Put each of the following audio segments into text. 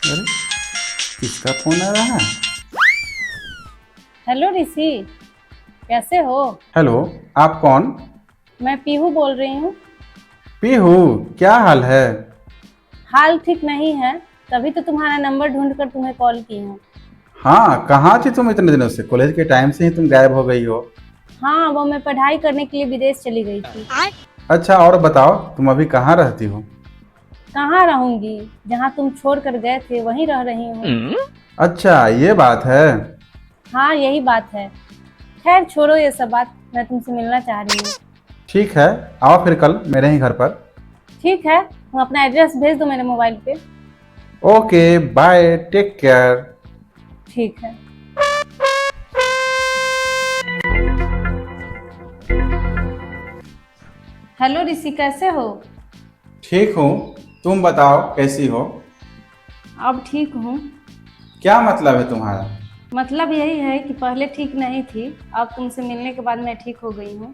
अरे किसका फोन आ रहा है? हेलो ऋषि, कैसे हो? हेलो, आप कौन? मैं पीहू बोल रही हूँ। पीहू, क्या हाल है? हाल ठीक नहीं है, तभी तो तुम्हारा नंबर ढूंढकर तुम्हें कॉल की हूँ। हाँ, कहाँ थी तुम इतने दिनों से? कॉलेज के टाइम से ही तुम गायब हो गई हो। हाँ, वो मैं पढ़ाई करने के लिए विदेश चली गई थी। अच्छा, और बताओ तुम अभी कहाँ रहती हो? कहाँ रहूंगी, जहाँ तुम छोड़ कर गए थे वहीं रह रही हूँ। अच्छा, ये बात है। हाँ, यही बात है। खैर छोड़ो ये सब बात, मैं तुमसे मिलना चाह रही हूँ। ठीक है, आओ फिर कल मेरे ही घर पर। ठीक है, तुम अपना एड्रेस भेज दो मेरे मोबाइल पे। Okay, bye, take care. ठीक है। हेलो ऋषि, कैसे हो? ठीक हूँ, तुम बताओ कैसी हो? अब ठीक हूँ। क्या मतलब है तुम्हारा? मतलब यही है कि पहले ठीक नहीं थी, अब तुमसे मिलने के बाद मैं ठीक हो गई हूँ।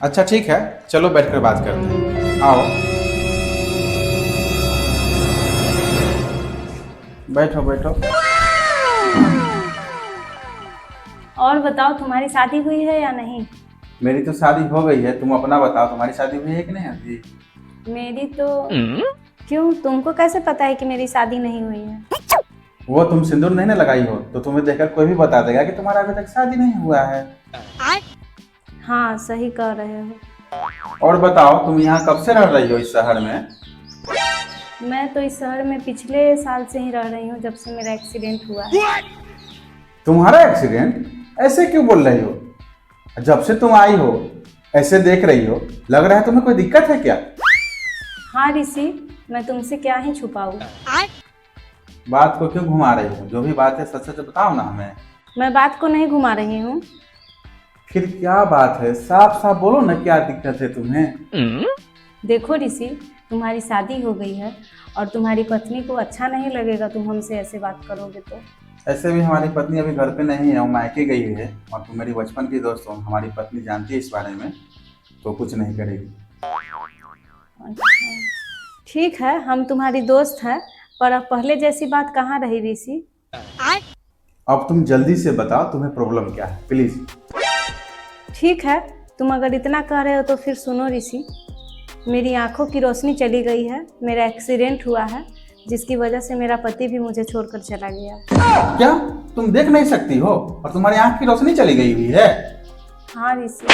अच्छा ठीक है, चलो बैठकर बात करते हैं। आओ, बैठो बैठो। और बताओ, तुम्हारी शादी हुई है या नहीं? मेरी तो शादी हो गई है, तुम अपना बताओ, तुम्हारी शादी हुई है कि नहीं अभी? मेरी तो क्यों, तुमको कैसे पता है कि मेरी शादी नहीं हुई है? वो तुम सिंदूर नहीं ना लगाई हो, तो तुम्हें देखकर कोई भी बता देगा कि तुम्हारा अभी तक शादी नहीं हुआ है। हाँ, सही कह रहे हो। और बताओ, तुम यहाँ कब से रह रही हो इस शहर में? मैं तो इस शहर में पिछले साल से ही रह रही हूँ, जब से मेरा एक्सीडेंट हुआ है। तुम्हारा एक्सीडेंट? ऐसे क्यों बोल रही हो? जब से तुम आई हो ऐसे देख रही हो, लग रहा है तुम्हें कोई दिक्कत है क्या? हाँ ऋषि, मैं तुमसे क्या ही छुपाऊँ। बात को क्यों घुमा रही हो? जो भी बात है सच सच बताओ ना हमें। मैं बात को नहीं घुमा रही हूँ। फिर क्या बात है, साफ साफ बोलो ना, क्या दिक्कत है तुम्हें? देखो ऋषि, तुम्हारी शादी हो गई है और तुम्हारी पत्नी को अच्छा नहीं लगेगा तुम हमसे ऐसे बात करोगे तो। ऐसे भी हमारी पत्नी अभी घर पे नहीं है, वो मायके गई है, और तुम मेरी बचपन की दोस्त हो, हमारी पत्नी जानती है इस बारे में, तो कुछ नहीं करेगी। अच्छा, ठीक है, हम तुम्हारी दोस्त हैं, पर अब पहले जैसी बात कहाँ रही ऋषि। अब तुम जल्दी से बताओ तुम्हें प्रॉब्लम क्या है, प्लीज। ठीक है, तुम अगर इतना कह रहे हो तो फिर सुनो ऋषि। मेरी आंखों की रोशनी चली गई है, मेरा एक्सीडेंट हुआ है, जिसकी वजह से मेरा पति भी मुझे छोड़कर चला गया। क्या तुम देख नहीं सकती हो और तुम्हारी आंख की रोशनी चली गई हुई है? हाँ ऋषि।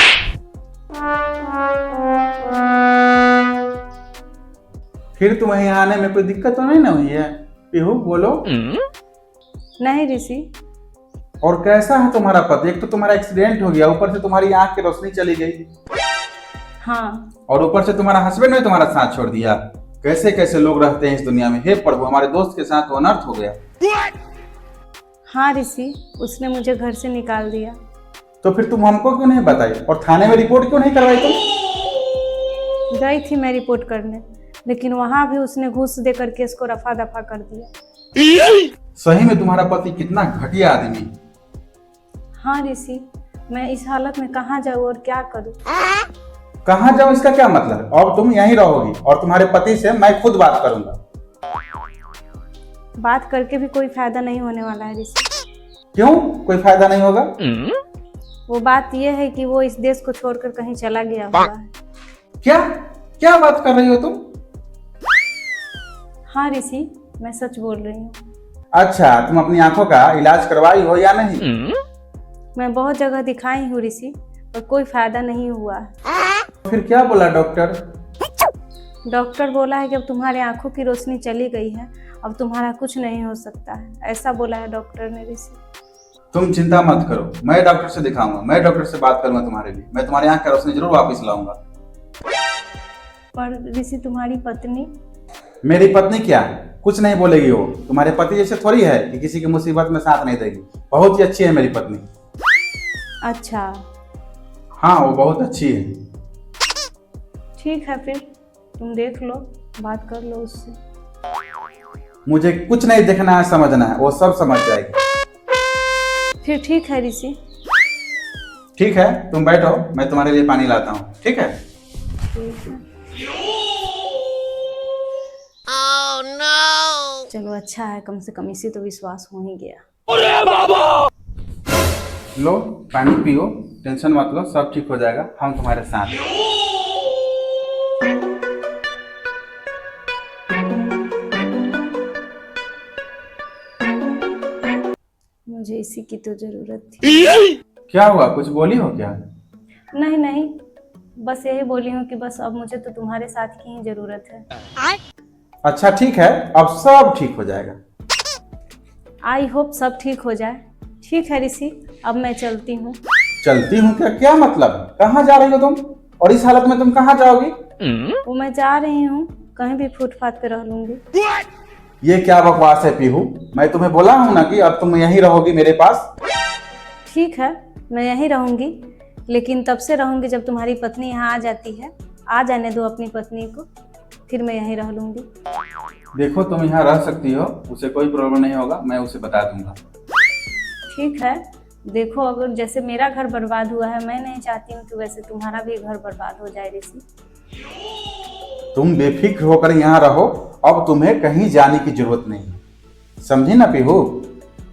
फिर तुम्हें यहाँ आने में कोई दिक्कत तो नहीं ना हुई है? पीहू बोलो। नहीं ऋषि। और कैसा है तुम्हारा पति? एक तो तुम्हारा एक्सीडेंट हो गया, ऊपर से तुम्हारी आंख की रोशनी चली गई, हाँ। और ऊपर से तुम्हारा हस्बैंड ने तुम्हारा साथ छोड़ दिया। कैसे कैसे लोग रहते हैं इस दुनिया में, हे प्रभु, हमारे दोस्त के साथ तो अनर्थ हो गया। हाँ ऋषि, उसने मुझे घर से निकाल दिया। तो फिर तुम हमको क्यों नहीं बताई, और थाने में रिपोर्ट क्यों नहीं करवाई तुम? गई थी मैं रिपोर्ट करने, लेकिन वहां भी उसने घूस देकर केस को रफा दफा कर दिया। सही में तुम्हारा पति कितना घटिया आदमी। हाँ ऋषि, मैं इस हालत में कहाँ जाऊँ और क्या करूँ। कहाँ जाओ इसका क्या मतलब? अब तुम यहीं रहोगी और तुम्हारे पति से मैं खुद बात करूंगा। बात करके भी कोई फायदा नहीं होने वाला है ऋषि। क्यों कोई फायदा नहीं होगा? वो बात ये है कि वो इस देश को छोड़कर कहीं चला गया हुआ है। क्या क्या बात कर रही हो तुम? हाँ ऋषि, मैं सच बोल रही हूँ। अच्छा, तुम अपनी आंखों का इलाज करवाई हो या नहीं? मैं बहुत जगह दिखाई हूँ ऋषि, पर कोई फायदा नहीं हुआ है। फिर क्या बोला डॉक्टर? डॉक्टर बोला है कि अब तुम्हारे आंखों की रोशनी चली गई है, अब तुम्हारा कुछ नहीं हो सकता है, ऐसा बोला है डॉक्टर ने ऋषि। तुम चिंता मत करो, मैं डॉक्टर से दिखाऊंगा, मैं डॉक्टर से बात करूंगा तुम्हारे लिए, मैं तुम्हारी आंख की रोशनी जरूर वापस लाऊंगा। पर ऋषि, तुम्हारी पत्नी? मेरी पत्नी क्या कुछ नहीं बोलेगी, वो तुम्हारे पति जैसे थोड़ी है कि किसी की मुसीबत में साथ नहीं देगी। बहुत ही अच्छी है मेरी पत्नी। अच्छा। हाँ, वो बहुत अच्छी है। ठीक है, फिर तुम देख लो, बात कर लो उससे। मुझे कुछ नहीं देखना है, समझना है, वो सब समझ जाएगी। फिर ठीक है ऋषि। ठीक है, तुम बैठो, मैं तुम्हारे लिए पानी लाता हूँ, ठीक है? ठीक है। चलो अच्छा है, कम से कम इसी तो विश्वास हो ही गया। लो पानी पियो, टेंशन मत लो, सब ठीक हो जाएगा, हम तुम्हारे साथ हैं। मुझे इसी की तो जरूरत थी। क्या हुआ, कुछ बोली हो क्या? नहीं नहीं, बस यही बोली हूँ कि बस अब मुझे तो तुम्हारे साथ की ही जरूरत है। अच्छा ठीक है, अब सब ठीक हो जाएगा। आई होप सब ठीक हो जाए। ठीक है ऋषि, अब मैं चलती हूँ। चलती हूँ क्या? क्या मतलब? कहाँ जा रही हो तुम? और इस हालत में तुम कहाँ जाओगी? वो मैं जा रही हूँ, कहीं भी फुटपाथ पे रह लूंगी। ये क्या बकवास है पीहू? मैं तुम्हें बोला हूँ ना कि अब तुम यहीं रहोगी मेरे पास। ठीक है, मैं यहीं रहूंगी, लेकिन तब से रहूंगी जब तुम्हारी पत्नी यहाँ आ जाती है। आ जाने दो अपनी पत्नी को, फिर मैं यहीं रह लूंगी। देखो तुम यहाँ रह सकती हो, उसे कोई प्रॉब्लम नहीं होगा, मैं उसे बता दूंगा। ठीक है, देखो अगर जैसे मेरा घर बर्बाद हुआ है, मैं नहीं चाहती हूँ कि वैसे तुम्हारा भी घर बर्बाद हो जाए ऋषि। तुम बेफिक्र होकर यहाँ रहो, अब तुम्हें कहीं जाने की जरूरत नहीं है, समझी ना पीहू?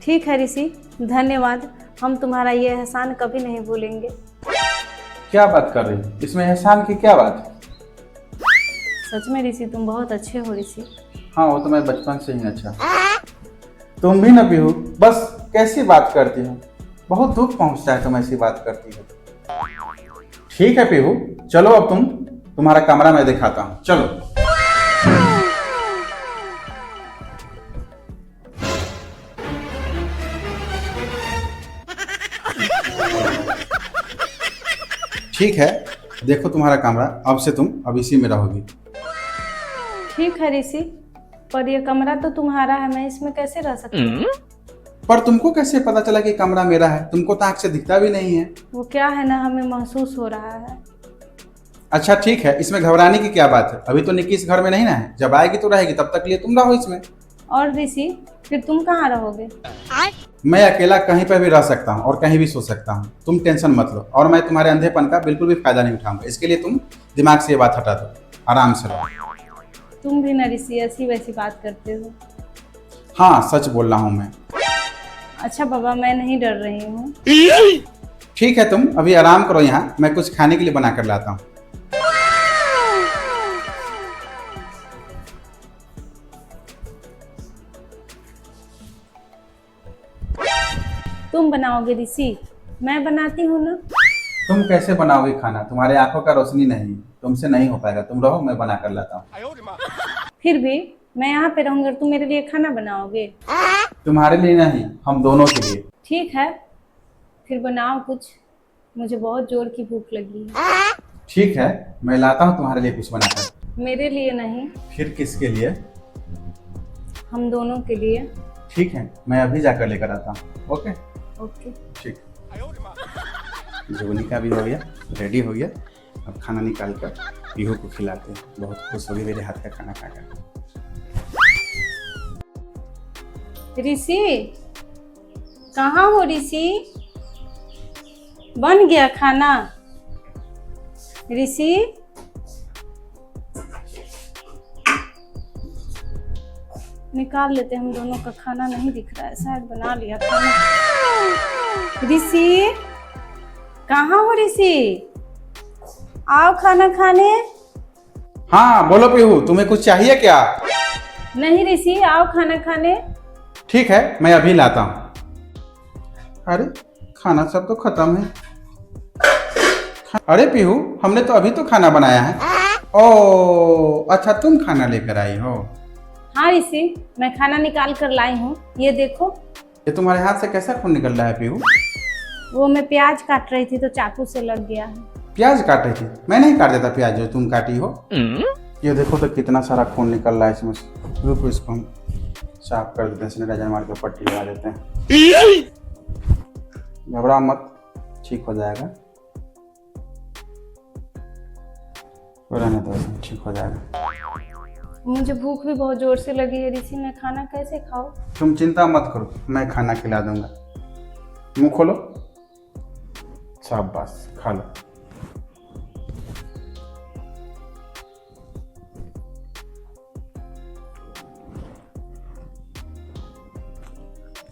ठीक है ऋषि, धन्यवाद। हम तुम्हारा ये एहसान कभी नहीं भूलेंगे। क्या बात कर रही हो? इसमें एहसान की क्या बात है? सच में ऋषि, तुम बहुत अच्छे हो ऋषि। हाँ, वो तो मैं बचपन से ही अच्छा। तुम भी ना पीहू, बस कैसी बात करती हो, बहुत दुख पहुंचता है तुम ऐसी बात करती हो। ठीक है पीहू, चलो अब तुम्हारा कमरा मैं दिखाता हूँ, चलो। ठीक है, देखो तुम्हारा कमरा, अब से तुम अब इसी में रहोगी। ठीक है ऋषि, पर ये कमरा तो तुम्हारा है, मैं इसमें कैसे रह सकती हूँ? पर तुमको कैसे पता चला कि कमरा मेरा है? तुमको तो आंख से दिखता भी नहीं है। वो क्या है ना, हमें महसूस हो रहा है। अच्छा ठीक है, इसमें घबराने की क्या बात है? अभी तो निक्की इस घर में नहीं ना है, जब आएगी तो रहेगी, तब तक लिए तुम रहो इसमें। और ऋषि, फिर तुम कहाँ रहोगे? मैं अकेला कहीं पर भी रह सकता हूँ और कहीं भी सो सकता हूँ, तुम टेंशन मत लो। और मैं तुम्हारे अंधेपन का बिल्कुल भी फायदा नहीं उठाऊंगा, इसके लिए तुम दिमाग से ये बात हटा दो, आराम से रहो। तुम भी ना ऋषि ऐसी वैसी बात करते हो। हाँ, सच बोल रहा हूँ मैं। अच्छा बाबा, मैं नहीं डर रही हूँ। ठीक है, तुम अभी आराम करो, यहाँ मैं कुछ खाने के लिए बना कर लाता हूँ। तुम बनाओगे ऋषि? मैं बनाती हूँ ना। तुम कैसे बनाओगे खाना? तुम्हारे आंखों का रोशनी नहीं, तुमसे नहीं हो पाएगा, तुम रहो, मैं बना कर लाता हूँ। फिर भी मैं यहाँ पे रहूंगी और तुम मेरे लिए खाना बनाओगे? तुम्हारे लिए नहीं, हम दोनों के लिए। ठीक है, फिर बनाओ कुछ, मुझे बहुत जोर की भूख लगी है। ठीक है, मैं लाता हूँ तुम्हारे लिए कुछ बनाकर। मेरे लिए नहीं, फिर किसके लिए? हम दोनों के लिए। ठीक है, मैं अभी जाकर लेकर आता हूँ। Okay okay. ठीक। जोनी का भी हो गया, रेडी हो गया। अब खाना निकाल कर पीहू को खिलाते हैं, बहुत खुश होगी मेरे हाथ का खाना खाकर। ऋषि, कहाँ हो ऋषि? बन गया खाना? ऋषि, निकाल लेते, हम दोनों का खाना नहीं दिख रहा है, शायद बना लिया खाना। ऋषि, कहाँ हो ऋषि? आओ खाना खाने। हाँ बोलो पीहू, तुम्हें कुछ चाहिए क्या? नहीं ऋषि, आओ खाना खाने। ठीक है, मैं अभी लाता हूँ। अरे खाना सब तो खत्म है। अरे पीहू, हमने तो अभी तो खाना बनाया है। ओ अच्छा, तुम खाना लेकर आई हो? हाँ ऋषि, मैं खाना निकाल कर लाई हूँ, ये देखो। ये तुम्हारे हाथ से कैसा खून निकल रहा है पीहू? वो मैं प्याज काट रही थी तो चाकू से लग गया है। प्याज काट रही थी? मैं नहीं काट देता प्याज जो तुम काटी हो। ये देखो तो कितना सारा खून निकल रहा है इसमें से। रुको, इसको हम साफ कर देते हैं, सैनिटाइजर मार के पट्टी लगा देते हैं। घबराओ मत, ठीक हो जाएगा, रहने दो, ठीक हो जाएगा। मुझे भूख भी बहुत जोर से लगी है ऋषि, मैं खाना कैसे खाऊं? तुम चिंता मत करो, मैं खाना खिला दूंगा। मुंह खोलो, शाबाश, खा लो।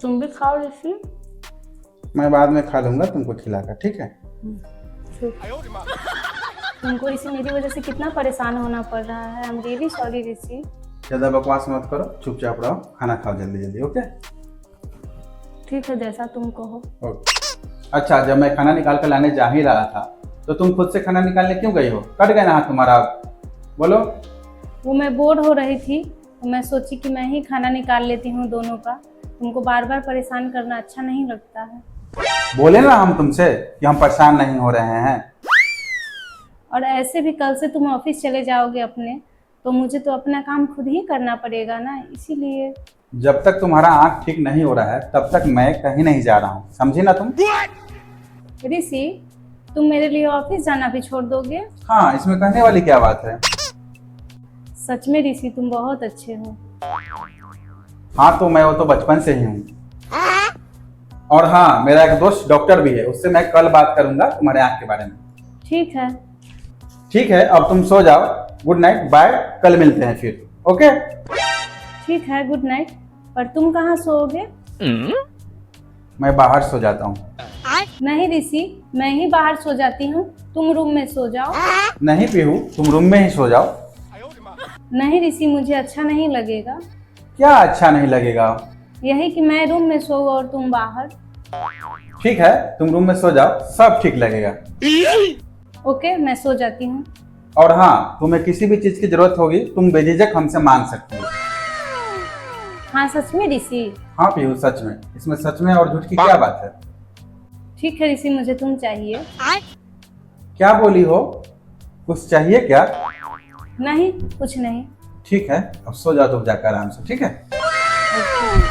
तुम भी खाओ ऋषि। मैं बाद में खा लूंगा तुमको खिलाकर, ठीक है? तुमको ऋषि मेरी वजह से कितना परेशान होना पड़ रहा है। आई एम रियली सॉरी ऋषि। ज़्यादा बकवास मत करो, चुपचाप रहो, खाना खाओ जल्दी जल्दी, ओके? ठीक है, जैसा तुम कहो। ओके। अच्छा, जब मैं खाना निकाल कर लाने जा ही रहा था तो तुम खुद से खाना निकालने क्यों गई हो? कट गया ना हाथ तुम्हारा, बोलो। वो मैं बोर हो रही थी तो मैं सोची कि मैं ही खाना निकाल लेती हूँ दोनों का। तुमको बार बार परेशान करना अच्छा नहीं लगता है। बोले ना हम तुमसे कि हम परेशान नहीं हो रहे हैं। और ऐसे भी कल से तुम ऑफिस चले जाओगे अपने, तो मुझे तो अपना काम खुद ही करना पड़ेगा ना, इसीलिए। जब तक तुम्हारा आँख ठीक नहीं हो रहा है तब तक मैं कहीं नहीं जा रहा हूँ, समझी ना तुम? ऋषि, तुम मेरे लिए ऑफिस जाना भी छोड़ दोगे? हाँ, इसमें कहने वाली क्या बात है? सच में ऋषि, तुम बहुत अच्छे हो। हाँ, तो मैं वो तो बचपन से ही हूँ। और हाँ, मेरा एक दोस्त डॉक्टर भी है, उससे मैं कल बात करूंगा तुम्हारे आँख के बारे में। ठीक है। ठीक है, अब तुम सो जाओ। गुड नाइट, बाय, कल मिलते हैं फिर, ओके? ठीक है, गुड नाइट। पर तुम कहाँ सोओगे? मैं बाहर सो जाता हूँ। नहीं ऋषि, मैं ही बाहर सो जाती हूँ, तुम रूम में सो जाओ। नहीं पीहू, तुम रूम में ही सो जाओ। नहीं ऋषि, मुझे अच्छा नहीं लगेगा। क्या अच्छा नहीं लगेगा? यही कि मैं रूम में सोऊं और तुम बाहर। ठीक है, तुम रूम में सो जाओ, सब ठीक लगेगा। ओके, मैं सो जाती हूँ। और हाँ, तुम्हें किसी भी चीज की जरूरत होगी तुम बेझिझक हमसे मांग सकती हो। हाँ सच में ऋषि? हाँ पीहू, सच में। इसमें सच में और झूठ की क्या बात है? ठीक है ऋषि, मुझे तुम चाहिए। क्या बोली हो? कुछ चाहिए क्या? नहीं, कुछ नहीं। ठीक है, अब सो जाओ तुम जाकर आराम से, ठीक है? ओके।